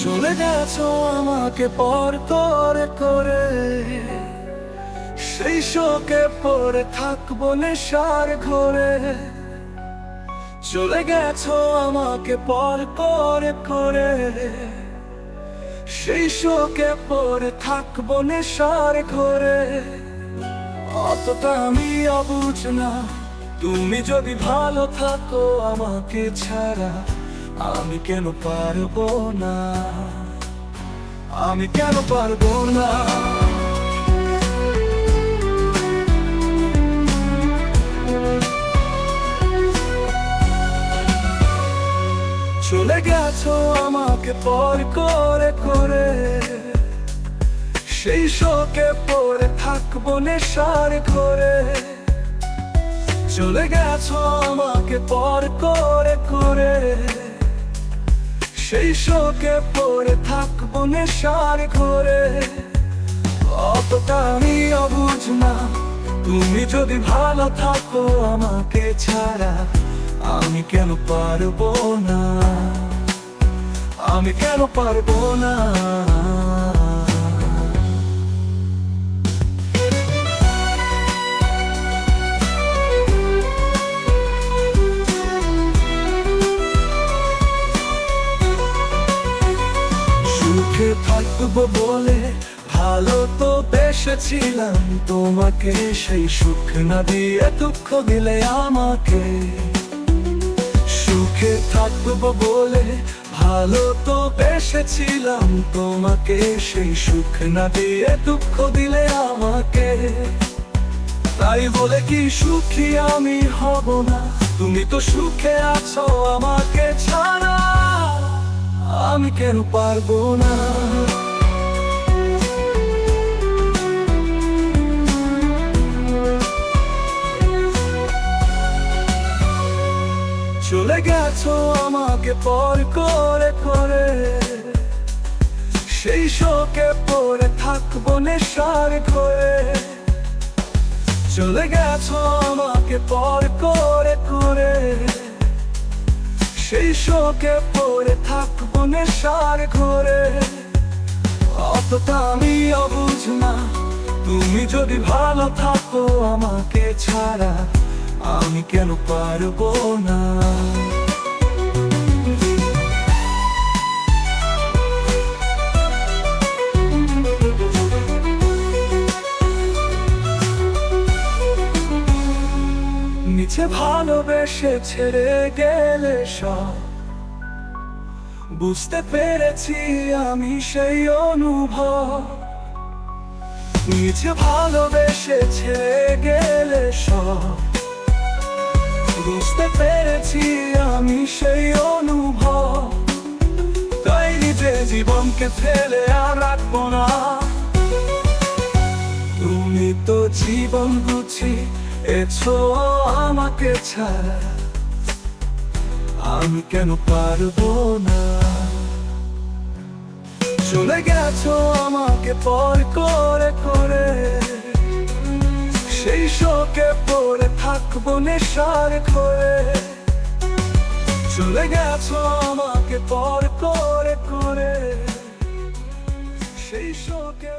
চলে গেছো আমাকে পর করে করে, সেই শোকে পড়ে থাকবো নেশার ঘরে। চলে গেছো আমাকে পর করে করে, সেই শোকে পড়ে থাকবো নেশার ঘরে। অতটা আমি অবুঝ না, তুমি যদি ভালো থাকো আমাকে ছাড়া, আমি কেন পারবো না, আমি কেন পারবো না। চলে গেছো আমাকে পর করে করে, সেই শোকে পড়ে থাকবো নেশার ঘরে। চলে গেছো আমাকে পর করে করে, সেই শোকে পড়ে থাকবো নেশার ঘরে। অতটা আমি অবুঝ না, তুমি যদি ভালো থাকো আমাকে ছাড়া, আমি কেন পারবো না, আমি কেন পারবো না। সুখে থাকবো বলে ভালো তো বেসেছিলাম তোমাকে, সেই সুখ না দিয়ে দুঃখ দিলে আমাকে। সুখে থাকবো বলে ভালো তো বেসেছিলাম তোমাকে, সেই সুখ না দিয়ে দুঃখ দিলে আমাকে। তাই বলে কি সুখী আমি হব না, তুমি তো সুখে আছো আমাকে ছাড়া, আমি কেন পারবো না। চলে গেছো আমাকে পর করে করে, সেই শোকে পড়ে থাকবো নেশার ঘরে। চলে গেছো আমাকে পর করে করে, সেই শোকে পড়ে থাকবো নেশার ঘরে। অতটা আমি অবুঝ না, তুমি যদি ভালো থাকো আমাকে ছাড়া, আমি কেন পারবো না। নিচে ভালোবেসে ছেড়ে গেলে সব, বুঝতে পেরেছি আমি সেই অনুভব। নিচে ভালোবেসে ছেড়ে গেলে সব, বুঝতে পেরেছি আমি সেই অনুভব। তাই নিজে জীবনকে ফেলে আর রাখবো না। তুমি তো জীবন গুছিয়ে এছো আমাকে ছাড়া, আমি কেন পারবো না। চলে গেছো আমাকে পর করে করে, সেই শোকে পড়ে থাকবো নেশার ঘরে। চলে গেছো আমাকে পর করে করে, সেই শোকে